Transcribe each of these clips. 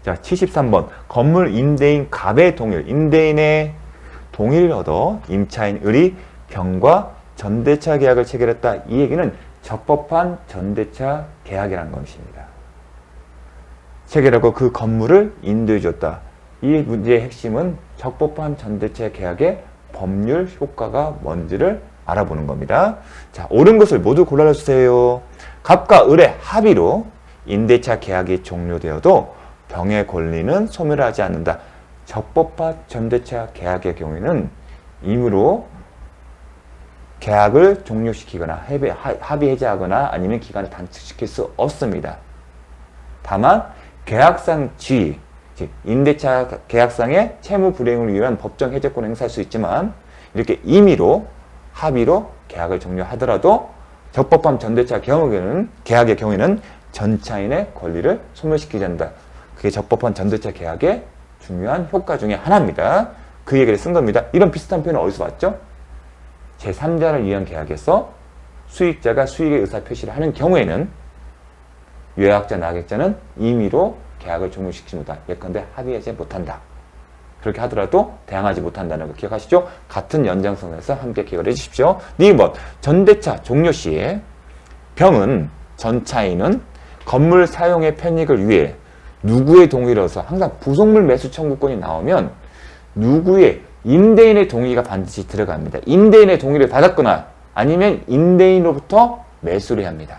자, 73번. 건물 임대인 갑의 동일, 임대인의 동의를 얻어 임차인 을이 병과 전대차 계약을 체결했다. 이 얘기는 적법한 전대차 계약이라는 것입니다. 체결하고 그 건물을 인도해 줬다. 이 문제의 핵심은 적법한 전대차 계약의 법률 효과가 뭔지를 알아보는 겁니다. 자, 옳은 것을 모두 골라주세요. 갑과 을의 합의로 임대차 계약이 종료되어도 병의 권리는 소멸하지 않는다. 적법한 전대차 계약의 경우에는 임의로 계약을 종료시키거나 합의 해제하거나 아니면 기간을 단축시킬 수 없습니다. 다만 계약상 지위, 즉 임대차 계약상의 채무 불이행을 위한 법정 해제권을 행사할 수 있지만 이렇게 임의로 합의로 계약을 종료하더라도 적법한 전대차 계약의 경우에는 전차인의 권리를 소멸시키지 않는다. 그게 적법한 전대차 계약의 중요한 효과 중에 하나입니다. 그 얘기를 쓴 겁니다. 이런 비슷한 표현은 어디서 봤죠? 제3자를 위한 계약에서 수익자가 수익의 의사 표시를 하는 경우에는 요약자, 낙액자는 임의로 계약을 종료시키지 못한다. 예컨대 합의하지 못한다. 그렇게 하더라도 대항하지 못한다는 거 기억하시죠? 같은 연장선에서 함께 기억을 해주십시오. 2번, 전대차 종료 시에 병은, 전차인은 건물 사용의 편익을 위해 누구의 동의를 얻어서 항상 부속물 매수 청구권이 나오면 누구의 임대인의 동의가 반드시 들어갑니다. 임대인의 동의를 받았거나 아니면 임대인으로부터 매수를 해야 합니다.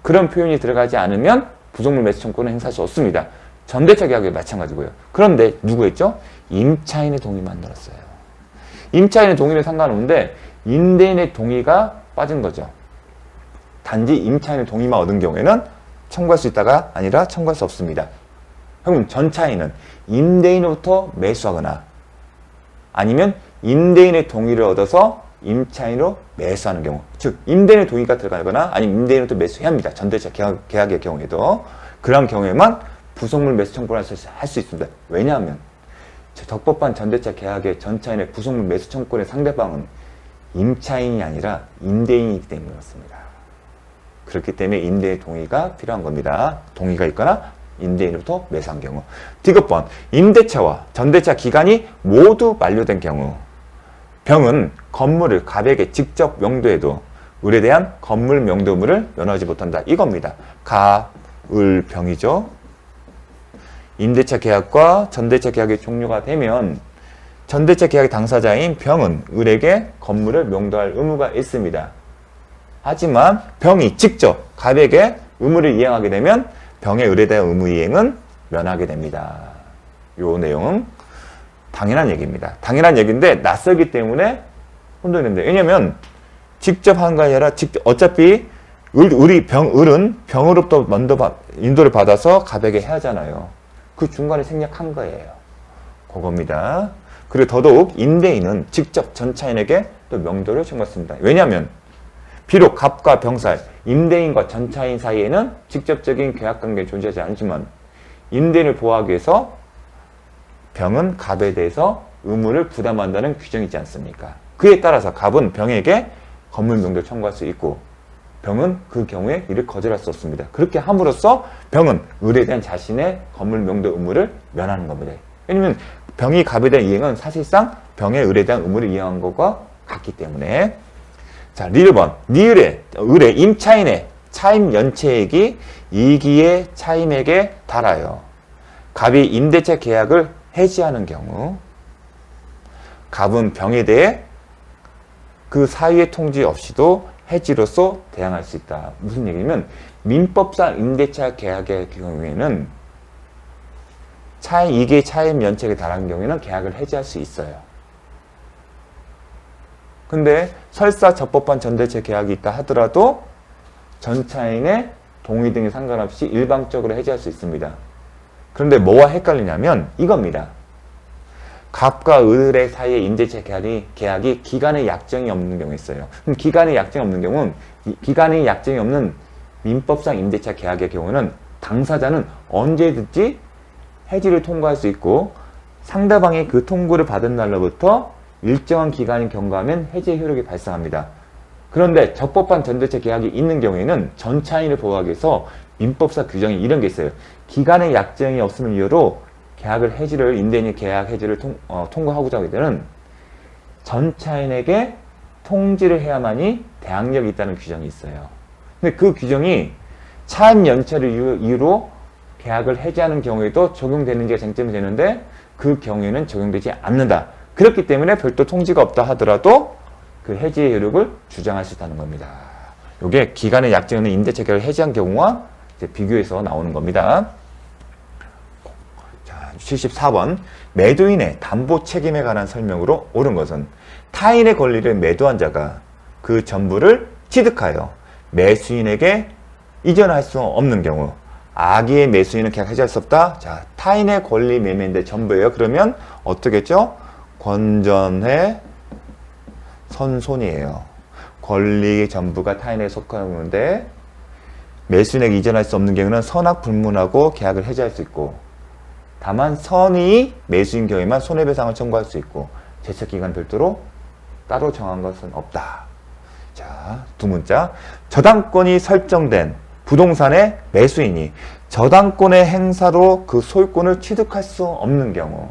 그런 표현이 들어가지 않으면 부속물 매수 청구권을 행사할 수 없습니다. 전대차 계약에 마찬가지고요. 그런데 누구였죠? 임차인의 동의만 들었어요. 임차인의 동의는 상관없는데 임대인의 동의가 빠진 거죠. 단지 임차인의 동의만 얻은 경우에는 청구할 수 있다가 아니라 청구할 수 없습니다. 그럼 전차인은 임대인으로부터 매수하거나 아니면 임대인의 동의를 얻어서 임차인으로 매수하는 경우, 즉 임대인의 동의가 들어가거나 아니면 임대인으로부터 매수해야 합니다. 전대차 계약의 경우에도 그런 경우에만 부속물 매수 청구를 할 수 있습니다. 왜냐하면 적법한 전대차 계약의 전차인의 부속물 매수 청구권의 상대방은 임차인이 아니라 임대인이기 때문에 그렇습니다. 그렇기 때문에 임대인의 동의가 필요한 겁니다. 동의가 있거나 임대인으로부터 매수한 경우. 디귿번, 임대차와 전대차 기간이 모두 만료된 경우 병은 건물을 갑에게 직접 명도해도 을에 대한 건물 명도 의무를 면하지 못한다. 이겁니다. 갑, 을, 병이죠. 임대차 계약과 전대차 계약이 종료가 되면 전대차 계약의 당사자인 병은 을에게 건물을 명도할 의무가 있습니다. 하지만 병이 직접 갑에게 의무를 이행하게 되면 병의 을에 대한 의무 이행은 면하게 됩니다. 이 내용은 당연한 얘기입니다. 당연한 얘기인데 낯설기 때문에 혼동이 됩니다. 왜냐면 직접 한 거 아니라 어차피 을은 병으로부터 먼저 인도를 받아서 갑에게 해야 하잖아요. 그 중간에 생략한 거예요. 그겁니다. 그리고 더더욱 임대인은 직접 전차인에게 또 명도를 청구했습니다. 왜냐하면 비록 갑과 병 사이, 임대인과 전차인 사이에는 직접적인 계약관계가 존재하지 않지만 임대인을 보호하기 위해서 병은 갑에 대해서 의무를 부담한다는 규정이 있지 않습니까? 그에 따라서 갑은 병에게 건물 명도를 청구할 수 있고 병은 그 경우에 이를 거절할 수 없습니다. 그렇게 함으로써 병은 을에 대한 자신의 건물 명도 의무를 면하는 겁니다. 왜냐하면 병이 갑에 대한 이행은 사실상 병의 을에 대한 의무를 이행한 것과 같기 때문에. 자, 1번. 을의 임차인의 차임 연체액이 이기의 차임액에 달하여 갑이 임대차 계약을 해지하는 경우 갑은 병에 대해 그 사유의 통지 없이도 해지로서 대항할 수 있다. 무슨 얘기냐면 민법상 임대차 계약의 경우에는 이기의 차임 연체액에 달하는 경우에는 계약을 해지할 수 있어요. 근데 설사 적법한 전대차 계약이 있다 하더라도 전차인의 동의 등에 상관없이 일방적으로 해지할 수 있습니다. 그런데 뭐와 헷갈리냐면 이겁니다. 갑과 을의 사이에 임대차 계약이 기간의 약정이 없는 경우가 있어요. 그럼 기간의 약정이 없는 경우는 기간의 약정이 없는 민법상 임대차 계약의 경우는 당사자는 언제든지 해지를 통고할 수 있고 상대방이 그 통고를 받은 날로부터 일정한 기간이 경과하면 해지의 효력이 발생합니다. 그런데 적법한 전대체 계약이 있는 경우에는 전차인을 보호하기 위해서 민법상 규정이 이런 게 있어요. 기간의 약정이 없음을 이유로 계약을 해지를, 임대인이 계약 해지를 통과하고자 하게 되는 전차인에게 통지를 해야만이 대항력이 있다는 규정이 있어요. 근데 그 규정이 차인 연체를 이유로 계약을 해지하는 경우에도 적용되는지가 쟁점이 되는데 그 경우에는 적용되지 않는다. 그렇기 때문에 별도 통지가 없다 하더라도 그 해지의 효력을 주장할 수 있다는 겁니다. 이게 기간의 약정 있는 임대차 계약을 해지한 경우와 이제 비교해서 나오는 겁니다. 자, 74번. 매도인의 담보 책임에 관한 설명으로 옳은 것은 타인의 권리를 매도한 자가 그 전부를 취득하여 매수인에게 이전할 수 없는 경우, 악의의 매수인은 계약 해지할 수 없다. 자, 타인의 권리 매매인데 전부예요. 그러면 어떻겠죠? 권전의 선손이에요. 권리 전부가 타인에게 속하는데 매수인에게 이전할 수 없는 경우는 선악 불문하고 계약을 해지할 수 있고, 다만 선이 매수인 경우에만 손해배상을 청구할 수 있고 제척기간 별도로 따로 정한 것은 없다. 자, 두 문자. 저당권이 설정된 부동산의 매수인이 저당권의 행사로 그 소유권을 취득할 수 없는 경우,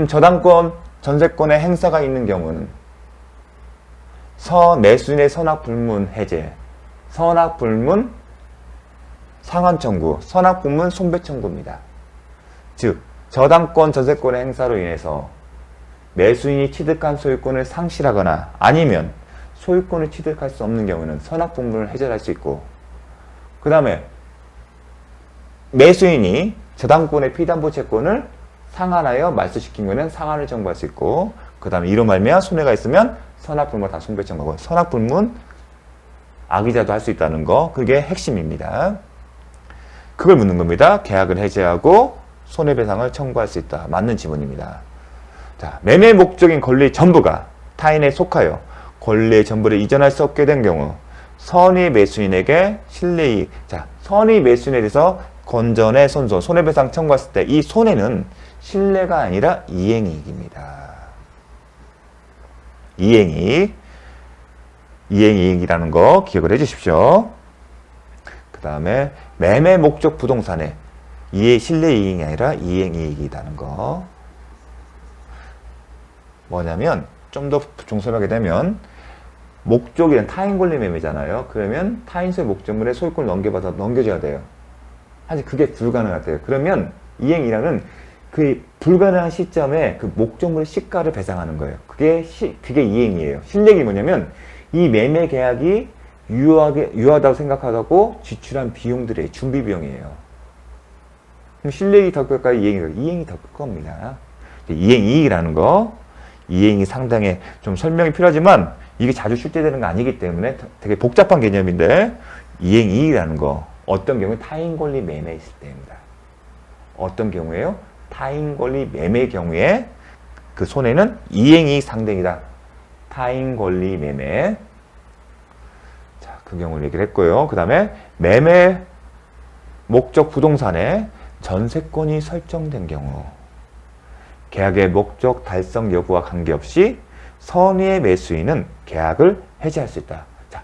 저당권, 전세권의 행사가 있는 경우는 매수인의 선악불문 해제, 선악불문 상환 청구, 선악불문 손배 청구입니다. 즉, 저당권, 전세권의 행사로 인해서 매수인이 취득한 소유권을 상실하거나 아니면 소유권을 취득할 수 없는 경우는 선악불문을 해제할 수 있고, 그 다음에 매수인이 저당권의 피담보 채권을 상환하여 말소시킨 경우는 상환을 청구할 수 있고, 그 다음에 이로 말미암아 손해가 있으면 선악불문 다 손배 청구하고, 선악불문 악의자도 할 수 있다는 거, 그게 핵심입니다. 그걸 묻는 겁니다. 계약을 해지하고 손해배상을 청구할 수 있다. 맞는 지문입니다. 자, 매매 목적인 권리 전부가 타인에 속하여 권리의 전부를 이전할 수 없게 된 경우, 선의 매수인에게 실례이익. 자, 선의 매수인에 대해서 권전의 손손, 손해배상 청구했을 때 이 손해는 실례가 아니라 이행이익입니다. 이행이익이라는 거 기억을 해 주십시오. 그 다음에 매매 목적 부동산에 실례이익이 아니라 이행이익이라는 거. 뭐냐면 좀 더 종설하게 되면 목적이란 타인 권리 매매잖아요. 그러면 타인 소유 목적물에 소유권을 넘겨줘야 돼요. 사실 그게 불가능하대요. 그러면 이행이라는 그 불가능한 시점에 그 목적물의 시가를 배상하는 거예요. 그게 이행이에요. 실례익이 뭐냐면 이 매매 계약이 유효하다고 생각하고 지출한 비용들의 준비 비용이에요. 그럼 실례익이 더 클까요? 이행이 더 클 겁니다. 이행이익이라는 거, 이행이 상당히 좀 설명이 필요하지만 이게 자주 출제되는 거 아니기 때문에 되게 복잡한 개념인데, 이행이익이라는 거 어떤 경우에 타인 권리 매매 있을 때입니다. 어떤 경우에요? 타인 권리 매매 경우에 그 손해는 이행이익 상대이다. 타인 권리 매매. 자, 그 경우를 얘기를 했고요. 그 다음에 매매 목적 부동산에 전세권이 설정된 경우, 계약의 목적 달성 여부와 관계없이 선의의 매수인은 계약을 해지할 수 있다. 자,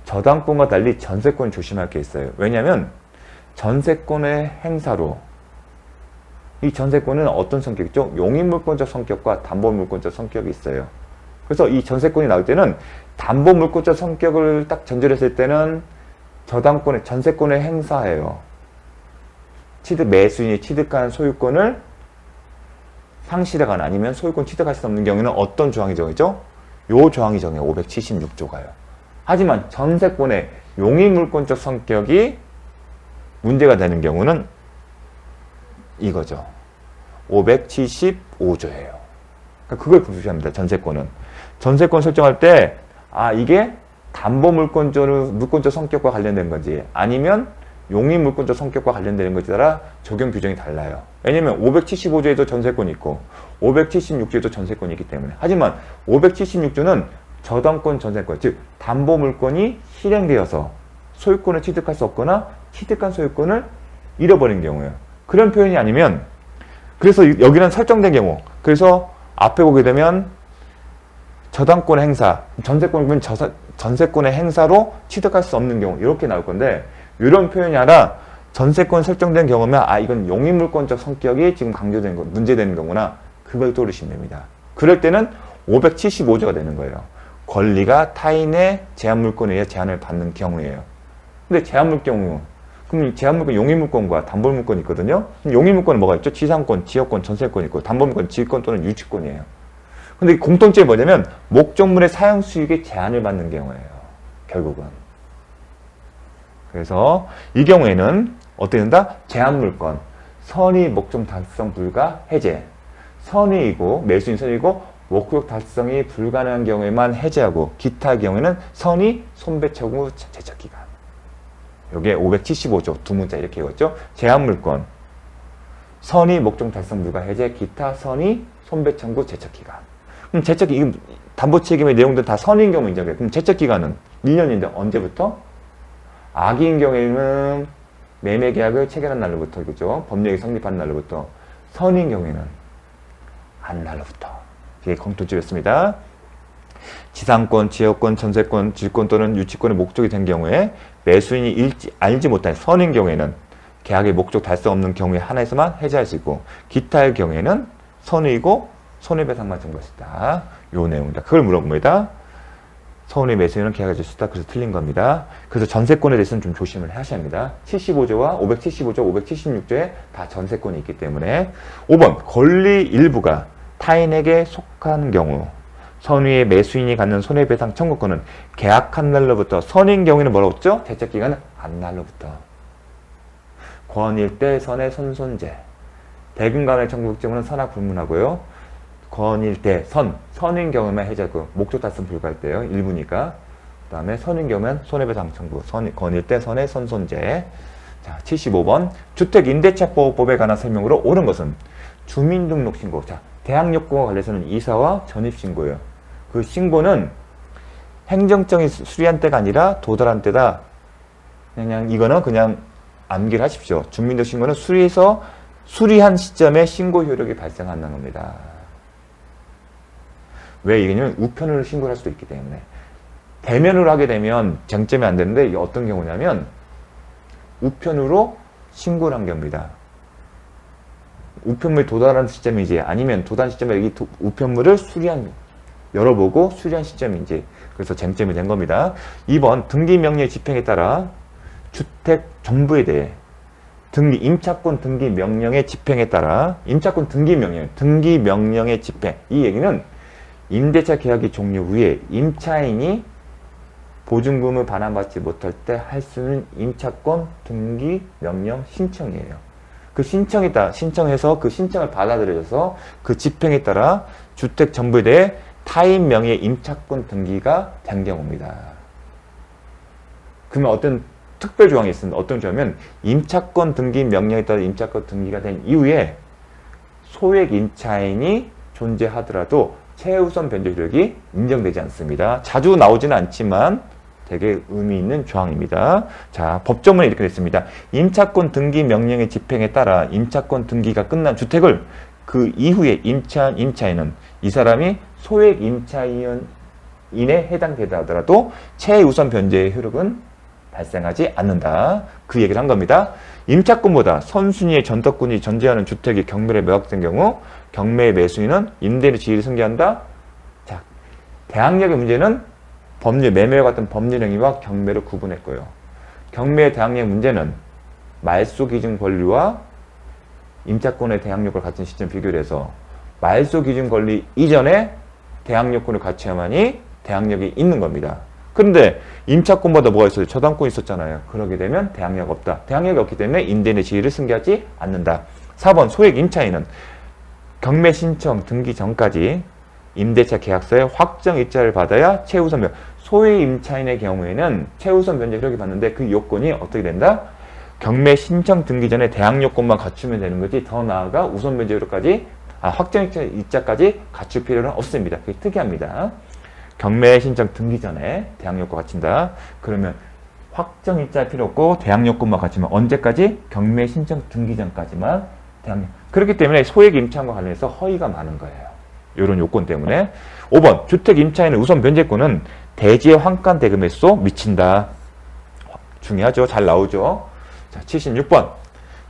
저당권과 달리 전세권 조심할 게 있어요. 왜냐하면 전세권의 행사로, 이 전세권은 어떤 성격이죠? 용익물권적 성격과 담보물권적 성격이 있어요. 그래서 이 전세권이 나올 때는 담보물권적 성격을 딱 전제했을 때는 저당권의 전세권의 행사예요. 매수인이 취득한 소유권을 상실하거나 아니면 소유권 취득할 수 없는 경우는 어떤 조항이 정해져? 요 조항이 정해요. 576조가요. 하지만 전세권의 용익물권적 성격이 문제가 되는 경우는 이거죠. 575조예요. 그러니까 그걸 구분합니다. 전세권은. 전세권 설정할 때, 이게 담보물권적 성격과 관련된 건지 아니면 용익물권적 성격과 관련되는 것에 따라 적용 규정이 달라요. 왜냐면 575조에도 전세권이 있고 576조에도 전세권이 있기 때문에. 하지만 576조는 저당권 전세권, 즉 담보물권이 실행되어서 소유권을 취득할 수 없거나 취득한 소유권을 잃어버린 경우예요. 그런 표현이 아니면, 그래서 여기는 설정된 경우, 그래서 앞에 보게 되면 저당권 행사, 전세권이면 전세권의 행사로 취득할 수 없는 경우 이렇게 나올 건데 이런 표현이 아니라 전세권 설정된 경우면 이건 용의물권적 성격이 지금 강조되는 거, 문제되는 경우나 그걸 떠올리시면 됩니다. 그럴 때는 575조가 되는 거예요. 권리가 타인의 제한물권에 의해 제한을 받는 경우예요. 근데 제한물 경우 그럼 제한물권 용의물권과 담보물권이 있거든요. 용의물권은 뭐가 있죠? 지상권, 지역권, 전세권이 있고 담보물권, 지휘권 또는 유치권이에요. 근데 공통점이 뭐냐면 목적물의 사용 수익에 제한을 받는 경우예요. 결국은. 그래서 이 경우에는 어떻게 된다? 제한물권, 선의 목적 달성 불가 해제. 선의이고 매수인 선의이고 목적 달성이 불가능한 경우에만 해제하고 기타 경우에는 선의 손배 청구 제척 기간. 요게 575조 두 문자 이렇게 읽었죠. 제한물권, 선의 목적 달성 불가 해제, 기타 선의 손배 청구 제척 기간. 그럼 제척 이 담보 책임의 내용들 다 선의인 경우 인정해요. 그럼 제척 기간은 1년인데 언제부터? 악의인 경우에는 매매 계약을 체결한 날로부터 그죠? 법령이 성립한 날로부터. 선의인 경우에는 한 날로부터. 이게 공통점이었습니다. 지상권, 지역권, 전세권, 질권 또는 유치권의 목적이 된 경우에 매수인이 알지 못한 선인 경우에는 계약의 목적 달성 없는 경우에 하나에서만 해제할 수 있고 기타의 경우에는 선의이고 손해배상만 청구할 수 있다. 요 내용입니다. 그걸 물어봅니다. 서운의 매수인은 계약할 수 있다. 그래서 틀린 겁니다. 그래서 전세권에 대해서는 좀 조심을 하셔야 합니다. 75조와 575조, 576조에 다 전세권이 있기 때문에 5번 권리 일부가 타인에게 속한 경우 선의의 매수인이 갖는 손해배상 청구권은 계약한 날로부터 선인 경우에는 뭐라고 했죠? 제척기간은 안 날로부터 권일 때 선의 선손제 대금간의 청구증은 선악 불문하고요. 권일 때 선인 경우만 해제하고 목적 달성 불가할 때요. 일부니까. 그 다음에 선인 경우면 손해배상 청구 권일 때 선의 선손제. 자, 75번 주택임대차보호법에 관한 설명으로 옳은 것은 주민등록신고. 자, 대항력과 관련해서는 이사와 전입신고예요. 그 신고는 행정적인 수리한 때가 아니라 도달한 때다. 그냥 이거는 그냥 암기를 하십시오. 주민등록신고는 수리한 시점에 신고 효력이 발생한다는 겁니다. 왜 이게냐면 우편으로 신고를 할 수도 있기 때문에. 대면으로 하게 되면 쟁점이 안 되는데 이게 어떤 경우냐면 우편으로 신고를 한 경우입니다. 우편물이 도달한 시점이지 아니면 도달 시점에 이 우편물을 열어보고 수리한 시점인지 그래서 쟁점이 된 겁니다. 2번 등기명령의 집행에 따라 주택 전부에 대해 임차권 등기 명령의 집행에 따라 임차권 등기 명령의 집행 이 얘기는 임대차 계약이 종료 후에 임차인이 보증금을 반환받지 못할 때 할 수 있는 임차권 등기 명령 신청이에요. 그 신청해서 그 신청을 받아들여져서 그 집행에 따라 주택 전부에 대해 타인 명의의 임차권 등기가 된 경우입니다. 그러면 어떤 특별 조항이 있습니다. 어떤 조항이면 임차권 등기 명령에 따라 임차권 등기가 된 이후에 소액 임차인이 존재하더라도 최우선 변제 효력이 인정되지 않습니다. 자주 나오지는 않지만 되게 의미 있는 조항입니다. 자, 법조문에 이렇게 됐습니다. 임차권 등기 명령의 집행에 따라 임차권 등기가 끝난 주택을 그 이후에 임차인은 이 사람이 소액 임차인에 해당되다 하더라도 최우선 변제의 효력은 발생하지 않는다. 그 얘기를 한 겁니다. 임차권보다 선순위의 전덕군이 존재하는 주택이 경매에 매각된 경우 경매의 매수인은 임대인의 지위를 승계한다. 자, 대항력의 문제는 매매와 같은 법률 행위와 경매를 구분했고요. 경매의 대항력 문제는 말소 기준 권리와 임차권의 대항력을 갖춘 시점 비교를 해서 말소 기준 권리 이전에 대항력권을 갖춰야만이 대항력이 있는 겁니다. 그런데 임차권보다 뭐가 있어요? 저당권이 있었잖아요. 그러게 되면 대항력 없다. 대항력이 없기 때문에 임대인의 지위를 승계하지 않는다. 4번 소액 임차인은 경매 신청 등기 전까지 임대차 계약서에 확정 일자를 받아야 최우선 변제. 소액 임차인의 경우에는 최우선 변제 효력이 받는데 그 요건이 어떻게 된다? 경매 신청 등기 전에 대항 요건만 갖추면 되는 거지 더 나아가 우선 변제 효력까지 확정 일자까지 갖출 필요는 없습니다. 그게 특이합니다. 경매 신청 등기 전에 대항 요건 갖춘다. 그러면 확정 일자 필요 없고 대항 요건만 갖추면 언제까지? 경매 신청 등기 전까지만 대항. 그렇기 때문에 소액 임차인과 관련해서 허위가 많은 거예요. 이런 요건 때문에. 5번 주택 임차인의 우선 변제권은 대지의 환가 대금에서 미친다. 중요하죠. 잘 나오죠. 자, 76번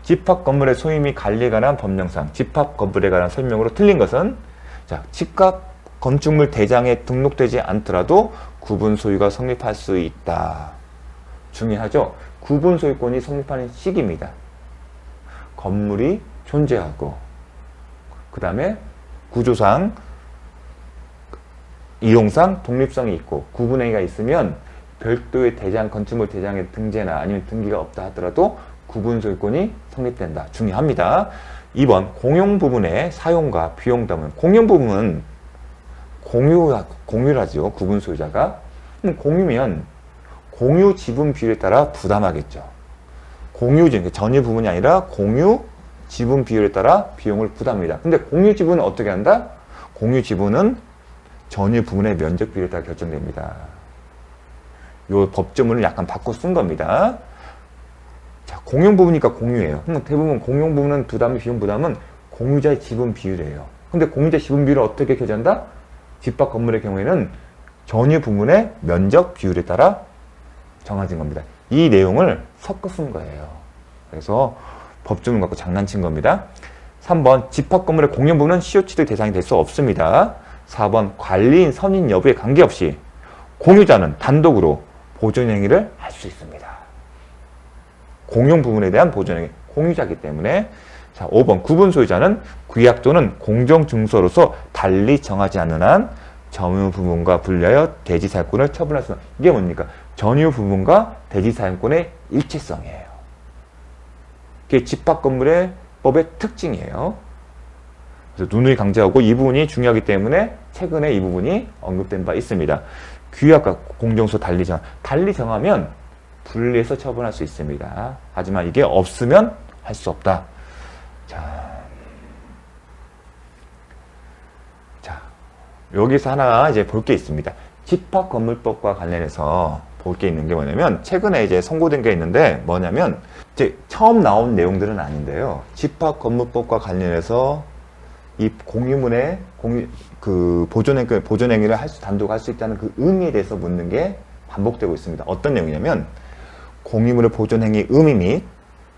집합 건물의 소유 및 관리에 관한 법령상 집합 건물에 관한 설명으로 틀린 것은 자, 집합 건축물 대장에 등록되지 않더라도 구분 소유가 성립할 수 있다. 중요하죠. 구분 소유권이 성립하는 시기입니다. 건물이 존재하고 그 다음에 구조상 이용상 독립성이 있고 구분행위가 있으면 별도의 대장 건축물 대장의 등재나 아니면 등기가 없다 하더라도 구분 소유권이 성립된다. 중요합니다. 2번 공용 부분의 사용과 비용 담은 공용 부분은 공유라죠. 구분 소유자가. 공유면 공유 지분 비율에 따라 부담하겠죠. 공유 지분, 전유 부분이 아니라 공유 지분 비율에 따라 비용을 부담합니다. 근데 공유 지분은 어떻게 한다? 공유 지분은 전유 부분의 면적 비율에 따라 결정됩니다. 요 법조문을 약간 바꿔 쓴 겁니다. 자, 공용 부분이니까 공유예요. 대부분 공용 부분은 부담, 비용 부담은 공유자의 지분 비율이에요. 근데 공유자 지분 비율을 어떻게 결정한다? 집합 건물의 경우에는 전유 부분의 면적 비율에 따라 정해진 겁니다. 이 내용을 섞어 쓴 거예요. 그래서 법조문 갖고 장난친 겁니다. 3번 집합 건물의 공용 부분은 시효 취득 대상이 될 수 없습니다. 4번 관리인 선임 여부에 관계없이 공유자는 단독으로 보존행위를 할 수 있습니다. 공용 부분에 대한 보존행위, 공유자이기 때문에. 자, 5번 구분 소유자는 규약 또는 공정증서로서 달리 정하지 않는 한 점유 부분과 분리하여 대지 사용권을 처분할 수 있는. 이게 뭡니까? 전유 부분과 대지 사용권의 일치성이에요. 이게 집합 건물의 법의 특징이에요. 그래서 누누이 강조하고 이 부분이 중요하기 때문에 최근에 이 부분이 언급된 바 있습니다. 규약과 공정서 달리 정하면 분리해서 처분할 수 있습니다. 하지만 이게 없으면 할 수 없다. 자, 여기서 하나 이제 볼 게 있습니다. 집합건물법과 관련해서 볼 게 있는 게 뭐냐면 최근에 이제 선고된 게 있는데 뭐냐면 이제 처음 나온 내용들은 아닌데요. 집합건물법과 관련해서 이 공유문의 보존행위를 단독 할 수 있다는 그 의미에 대해서 묻는 게 반복되고 있습니다. 어떤 내용이냐면 공유물의 보존행위 의미 및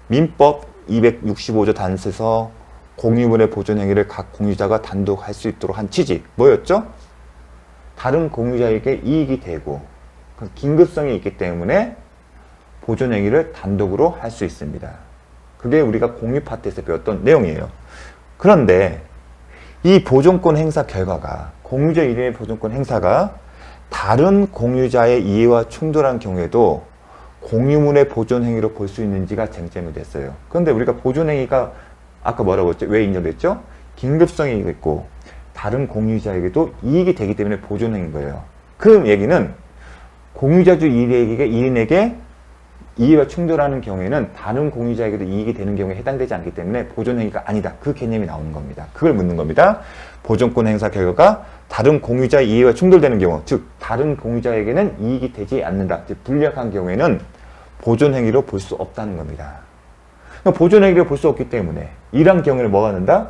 민법 265조 단서에서 공유물의 보존행위를 각 공유자가 단독 할 수 있도록 한 취지 뭐였죠? 다른 공유자에게 이익이 되고 긴급성이 있기 때문에 보존행위를 단독으로 할 수 있습니다. 그게 우리가 공유 파트에서 배웠던 내용이에요. 그런데 이 보존권 행사 결과가 공유자 이름의 보존권 행사가 다른 공유자의 이해와 충돌한 경우에도 공유물의 보존행위로 볼 수 있는지가 쟁점이 됐어요. 그런데 우리가 보존행위가 아까 뭐라고 했죠? 왜 인정됐죠? 긴급성이 있고 다른 공유자에게도 이익이 되기 때문에 보존행위인 거예요. 그 얘기는 공유자주 1인에게 이해와 충돌하는 경우에는 다른 공유자에게도 이익이 되는 경우에 해당되지 않기 때문에 보존행위가 아니다. 그 개념이 나오는 겁니다. 그걸 묻는 겁니다. 보존권 행사 결과가 다른 공유자의 이해와 충돌되는 경우, 즉 다른 공유자에게는 이익이 되지 않는다. 즉 불리한 경우에는 보존행위로 볼 수 없다는 겁니다. 보존행위로 볼 수 없기 때문에 이런 경우에는 뭐가 된다?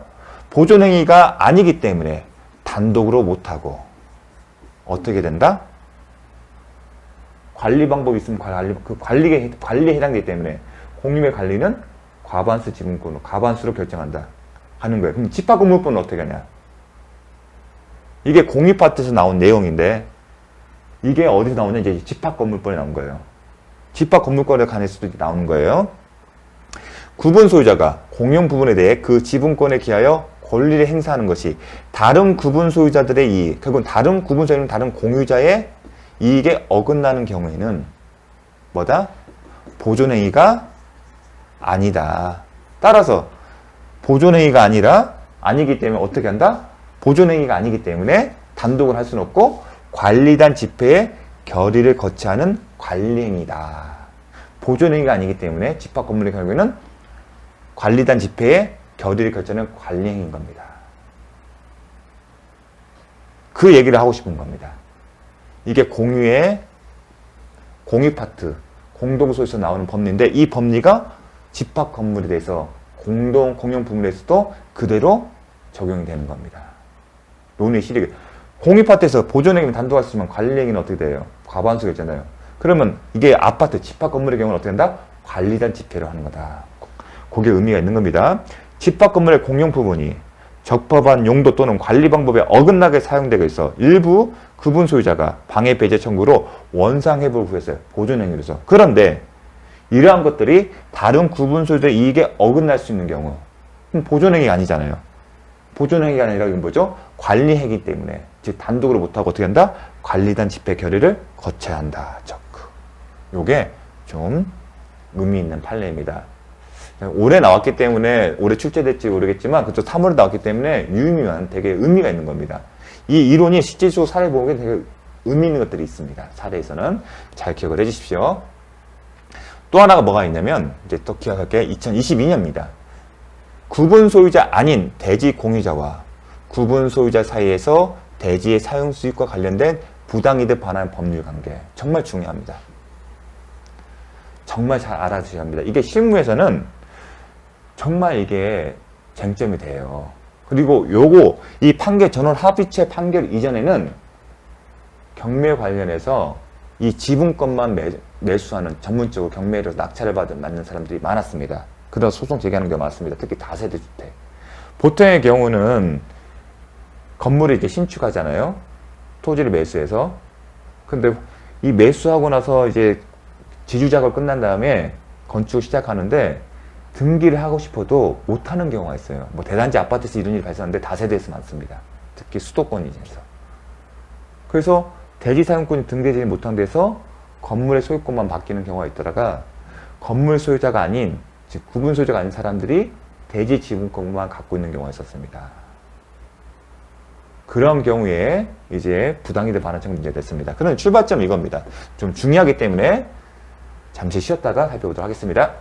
보존행위가 아니기 때문에 단독으로 못하고 어떻게 된다? 관리 방법이 있으면 관리에 해당되기 때문에 공유의 관리는 과반수 지분권으로 과반수로 결정한다 하는 거예요. 그럼 집합건물법은 어떻게 하냐? 이게 공유 파트에서 나온 내용인데 이게 어디서 나오냐? 이제 집합건물법에 나온 거예요. 집합건물권에 관해서도 나오는 거예요. 구분 소유자가 공용 부분에 대해 그 지분권에 기하여 권리를 행사하는 것이 다른 구분 소유자들의 이익, 결국은 다른 구분 소유자는 다른 공유자의 이익에 어긋나는 경우에는 뭐다? 보존행위가 아니다. 따라서 보존행위가 아니기 때문에 어떻게 한다? 보존행위가 아니기 때문에 단독을 할 수는 없고 관리단 집회의 결의를 거쳐야 하는 관리행위다. 보존행위가 아니기 때문에 집합건물의 경우에는 관리단 집회의 결의를 거쳐하는 관리행위인 겁니다. 그 얘기를 하고 싶은 겁니다. 이게 공유 파트, 공동소유에서 나오는 법리인데 이 법리가 집합 건물에 대해서 공용 부분에 대해서도 그대로 적용이 되는 겁니다. 논의 실익. 공유파트에서 보존행위는 단독할 수 있지만 관리행위는 어떻게 돼요? 과반수가 있잖아요. 그러면 이게 아파트, 집합 건물의 경우는 어떻게 된다? 관리단 집회로 하는 거다. 그게 의미가 있는 겁니다. 집합 건물의 공용 부분이 적법한 용도 또는 관리 방법에 어긋나게 사용되고 있어 일부 구분 소유자가 방해 배제 청구로 원상 회복을 구했어요. 보존행위로서. 그런데 이러한 것들이 다른 구분 소유자의 이익에 어긋날 수 있는 경우, 보존행위가 아니잖아요. 보존행위가 아니라 이건 뭐죠? 관리행위 때문에, 즉 단독으로 못하고 어떻게 한다? 관리단 집회 결의를 거쳐야 한다. 요게 좀 의미 있는 판례입니다. 올해 나왔기 때문에, 올해 출제될지 모르겠지만, 그쪽 3월에 나왔기 때문에 유의미한 되게 의미가 있는 겁니다. 이 이론이 실제적으로 사례 보면 되게 의미 있는 것들이 있습니다. 사례에서는 잘 기억을 해주십시오. 또 하나가 뭐가 있냐면, 이제 또 기억할 게 2022년입니다. 구분 소유자 아닌 대지 공유자와 구분 소유자 사이에서 대지의 사용 수익과 관련된 부당이득 반환 법률 관계. 정말 중요합니다. 정말 잘 알아두셔야 합니다. 이게 실무에서는 정말 이게 쟁점이 돼요. 그리고 이 판결, 전원 합의체 판결 이전에는 경매 관련해서 이 지분권만 매수하는 전문적으로 경매로 낙찰을 맞는 사람들이 많았습니다. 그런 소송 제기하는 경우가 많습니다. 특히 다세대 주택. 보통의 경우는 건물을 이제 신축하잖아요. 토지를 매수해서. 근데 이 매수하고 나서 이제 지주작업 끝난 다음에 건축을 시작하는데 등기를 하고 싶어도 못하는 경우가 있어요. 뭐 대단지 아파트에서 이런 일이 발생하는데 다세대에서 많습니다. 특히 수도권이에서. 그래서 대지 사용권이 등재되지 못한 데서 건물의 소유권만 바뀌는 경우가 있더라가 건물 소유자가 아닌, 즉 구분 소유자가 아닌 사람들이 대지 지분권만 갖고 있는 경우가 있었습니다. 그런 경우에 이제 부당이득 반환 청구 문제가 됐습니다. 그런 출발점 이겁니다. 좀 중요하기 때문에 잠시 쉬었다가 살펴보도록 하겠습니다.